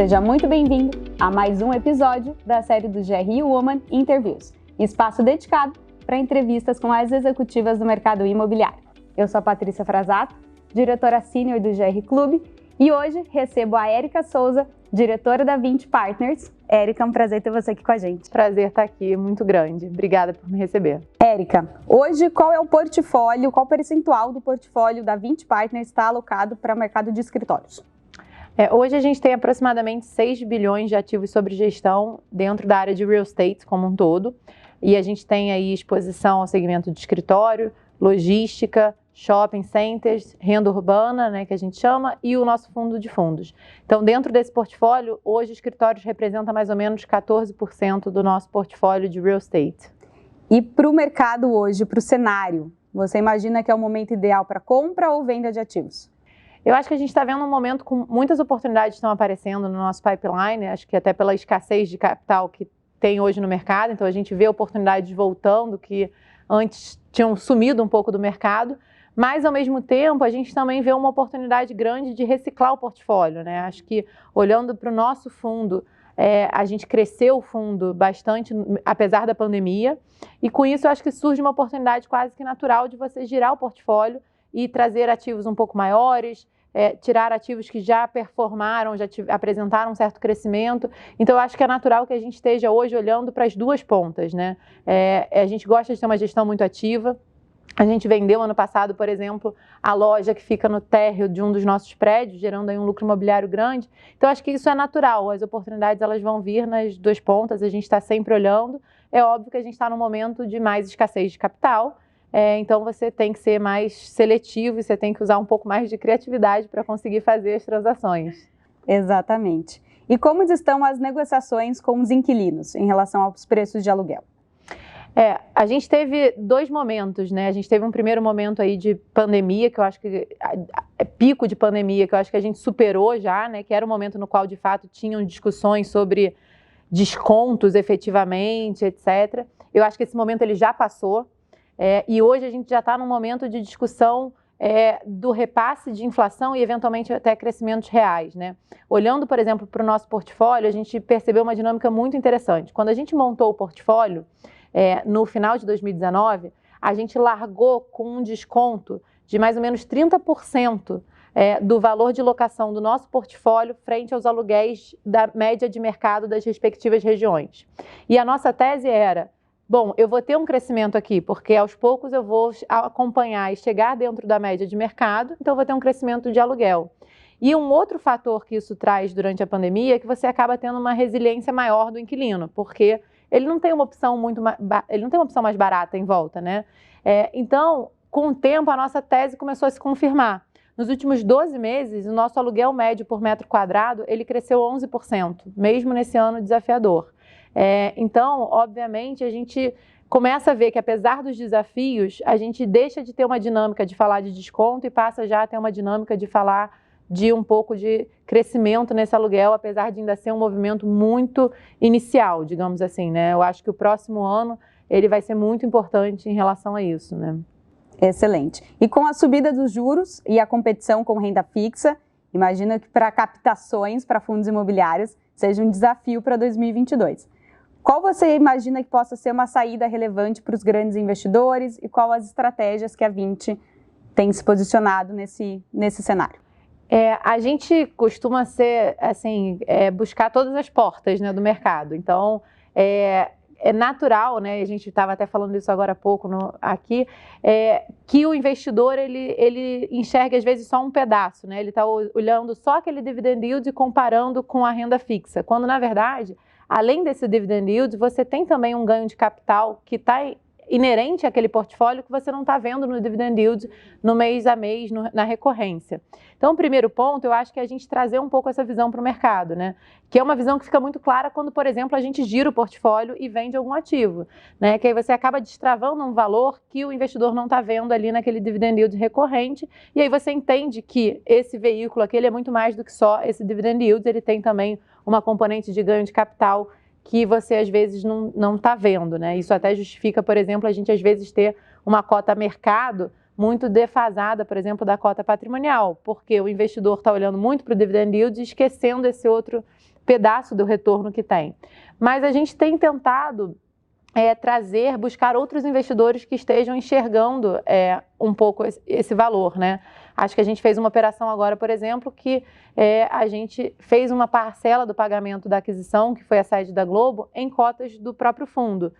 Seja muito bem-vindo a mais um episódio da série do GRI Woman Interviews, espaço dedicado para entrevistas com as executivas do mercado imobiliário. Eu sou a Patrícia Frasato, diretora sênior do GR Clube, e hoje recebo a Érica Souza, diretora da Vinci Partners. Érica, é um prazer ter você aqui com a gente. Prazer estar aqui, muito grande. Obrigada por me receber. Érica, hoje qual é o portfólio, qual percentual do portfólio da Vinci Partners está alocado para o mercado de escritórios? Hoje a gente tem aproximadamente 6 bilhões de ativos sob gestão dentro da área de real estate como um todo. E a gente tem aí exposição ao segmento de escritório, logística, shopping centers, renda urbana, né, que a gente chama, e o nosso fundo de fundos. Então, dentro desse portfólio, hoje escritórios representam mais ou menos 14% do nosso portfólio de real estate. E para o mercado hoje, para o cenário, você imagina que é o momento ideal para compra ou venda de ativos? Eu acho que a gente está vendo um momento com muitas oportunidades que estão aparecendo no nosso pipeline, acho que até pela escassez de capital que tem hoje no mercado, então a gente vê oportunidades voltando que antes tinham sumido um pouco do mercado, mas ao mesmo tempo a gente também vê uma oportunidade grande de reciclar o portfólio, né? Acho que olhando para o nosso fundo, a gente cresceu o fundo bastante, apesar da pandemia, e com isso eu acho que surge uma oportunidade quase que natural de você girar o portfólio e trazer ativos um pouco maiores, tirar ativos que já performaram, já apresentaram um certo crescimento. Então, eu acho que é natural que a gente esteja hoje olhando para as duas pontas, né? A gente gosta de ter uma gestão muito ativa. A gente vendeu ano passado, por exemplo, a loja que fica no térreo de um dos nossos prédios, gerando aí um lucro imobiliário grande. Então, acho que isso é natural. As oportunidades elas vão vir nas duas pontas, a gente está sempre olhando. É óbvio que a gente está num momento de mais escassez de capital, então você tem que ser mais seletivo e você tem que usar um pouco mais de criatividade para conseguir fazer as transações. Exatamente. E como estão as negociações com os inquilinos em relação aos preços de aluguel? A gente teve dois momentos, né? A gente teve um primeiro momento aí de pandemia, que eu acho que pico de pandemia, que eu acho que a gente superou já, né? Que era o momento no qual, de fato, tinham discussões sobre descontos efetivamente, etc. Eu acho que esse momento ele já passou. E hoje a gente já está num momento de discussão do repasse de inflação e eventualmente até crescimentos reais, né? Olhando, por exemplo, para o nosso portfólio, a gente percebeu uma dinâmica muito interessante. Quando a gente montou o portfólio, no final de 2019, a gente largou com um desconto de mais ou menos 30% do valor de locação do nosso portfólio frente aos aluguéis da média de mercado das respectivas regiões. E a nossa tese era: bom, eu vou ter um crescimento aqui, porque aos poucos eu vou acompanhar e chegar dentro da média de mercado, então eu vou ter um crescimento de aluguel. E um outro fator que isso traz durante a pandemia é que você acaba tendo uma resiliência maior do inquilino, porque ele não tem uma opção mais barata em volta, né? Então, com o tempo, a nossa tese começou a se confirmar. Nos últimos 12 meses, o nosso aluguel médio por metro quadrado, ele cresceu 11%, mesmo nesse ano desafiador. Então, obviamente, a gente começa a ver que, apesar dos desafios, a gente deixa de ter uma dinâmica de falar de desconto e passa já a ter uma dinâmica de falar de um pouco de crescimento nesse aluguel, apesar de ainda ser um movimento muito inicial, digamos assim, né? Eu acho que o próximo ano ele vai ser muito importante em relação a isso, né? Excelente. E com a subida dos juros e a competição com renda fixa, imagina que para captações para fundos imobiliários seja um desafio para 2022. Qual você imagina que possa ser uma saída relevante para os grandes investidores e qual as estratégias que a Vinci tem se posicionado nesse cenário? A gente costuma buscar todas as portas, né, do mercado. Então, é natural, né, a gente estava até falando isso agora há pouco aqui, que o investidor ele enxerga às vezes só um pedaço, né? Ele está olhando só aquele dividend yield e comparando com a renda fixa, quando na verdade, além desse dividend yield, você tem também um ganho de capital que está inerente àquele portfólio que você não está vendo no dividend yield no mês a mês, na recorrência. Então, o primeiro ponto, eu acho que é a gente trazer um pouco essa visão para o mercado, né? Que é uma visão que fica muito clara quando, por exemplo, a gente gira o portfólio e vende algum ativo, né? Que aí você acaba destravando um valor que o investidor não está vendo ali naquele dividend yield recorrente, e aí você entende que esse veículo aqui ele é muito mais do que só esse dividend yield, ele tem também uma componente de ganho de capital que você às vezes não está vendo, né? Isso até justifica, por exemplo, a gente às vezes ter uma cota mercado muito defasada, por exemplo, da cota patrimonial, porque o investidor está olhando muito para o dividend yield e esquecendo esse outro pedaço do retorno que tem. Mas a gente tem tentado buscar outros investidores que estejam enxergando um pouco esse valor, né? Acho que a gente fez uma operação agora, por exemplo, que a gente fez uma parcela do pagamento da aquisição, que foi a sede da Globo, em cotas do próprio fundo.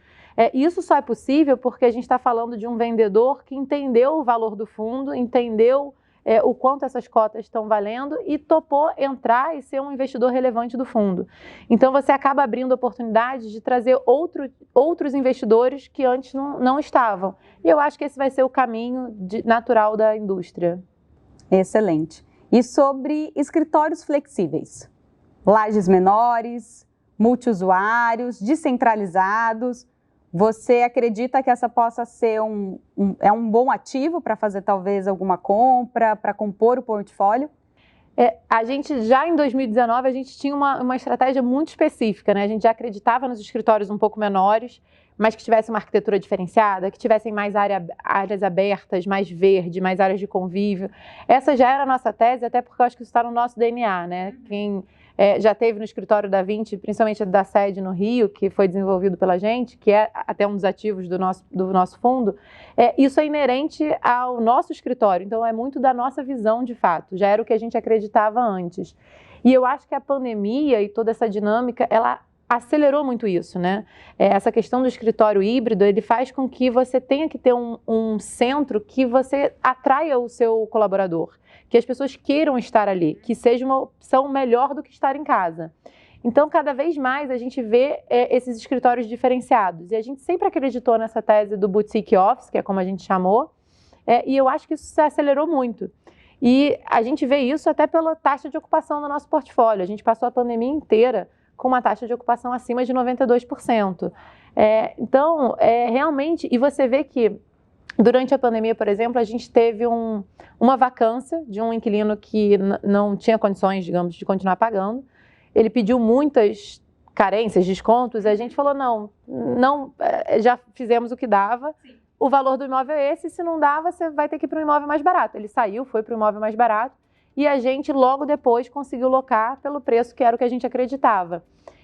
Isso só é possível porque a gente está falando de um vendedor que entendeu o valor do fundo, entendeu o quanto essas cotas estão valendo e topou entrar e ser um investidor relevante do fundo. Então, você acaba abrindo oportunidades de trazer outros investidores que antes não estavam. E eu acho que esse vai ser o caminho natural da indústria. Excelente. E sobre escritórios flexíveis? Lajes menores, multiusuários, descentralizados. Você acredita que essa possa ser um bom ativo para fazer talvez alguma compra, para compor o portfólio? A gente já em 2019 a gente tinha uma estratégia muito específica, né? A gente já acreditava nos escritórios um pouco menores, mas que tivessem uma arquitetura diferenciada, que tivessem mais áreas abertas, mais verde, mais áreas de convívio. Essa já era a nossa tese, até porque eu acho que isso está no nosso DNA, né? Quem já teve no escritório da Vinci, principalmente da sede no Rio, que foi desenvolvido pela gente, que é até um dos ativos do nosso fundo, isso é inerente ao nosso escritório, então é muito da nossa visão de fato, já era o que a gente acreditava antes. E eu acho que a pandemia e toda essa dinâmica, ela acelerou muito isso, né? Essa questão do escritório híbrido, ele faz com que você tenha que ter um centro que você atraia o seu colaborador, que as pessoas queiram estar ali, que seja uma opção melhor do que estar em casa. Então, cada vez mais a gente vê esses escritórios diferenciados. E a gente sempre acreditou nessa tese do boutique office, que é como a gente chamou, e eu acho que isso se acelerou muito. E a gente vê isso até pela taxa de ocupação do nosso portfólio. A gente passou a pandemia inteira com uma taxa de ocupação acima de 92%. Então, realmente, e você vê que durante a pandemia, por exemplo, a gente teve uma vacância de um inquilino que não tinha condições, digamos, de continuar pagando. Ele pediu muitas carências, descontos, e a gente falou, não, já fizemos o que dava, o valor do imóvel é esse, se não dava, você vai ter que ir para um imóvel mais barato. Ele saiu, foi para um imóvel mais barato, e a gente logo depois conseguiu locar pelo preço que era o que a gente acreditava.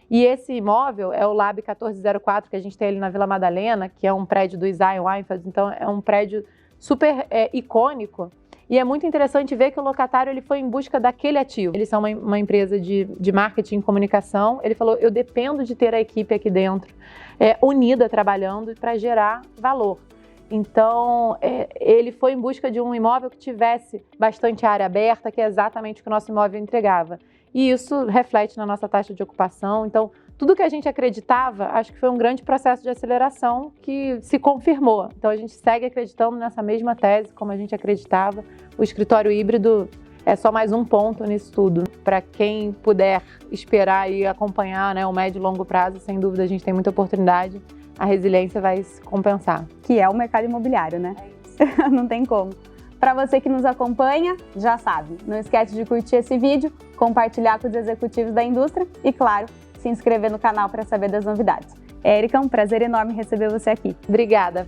E esse imóvel é o Lab 1404, que a gente tem ali na Vila Madalena, que é um prédio do Isaiah Weinfeld, então é um prédio super icônico. E é muito interessante ver que o locatário ele foi em busca daquele ativo. Eles são uma empresa de marketing e comunicação. Ele falou, eu dependo de ter a equipe aqui dentro, unida, trabalhando para gerar valor. Então, ele foi em busca de um imóvel que tivesse bastante área aberta, que é exatamente o que o nosso imóvel entregava. E isso reflete na nossa taxa de ocupação. Então, tudo que a gente acreditava, acho que foi um grande processo de aceleração que se confirmou. Então, a gente segue acreditando nessa mesma tese, como a gente acreditava. O escritório híbrido é só mais um ponto nisso tudo. Para quem puder esperar e acompanhar, né, o médio e longo prazo, sem dúvida a gente tem muita oportunidade. A resiliência vai se compensar. Que é o mercado imobiliário, né? Não tem como. Para você que nos acompanha, já sabe, não esquece de curtir esse vídeo, compartilhar com os executivos da indústria e, claro, se inscrever no canal para saber das novidades. Érica, um prazer enorme receber você aqui. Obrigada.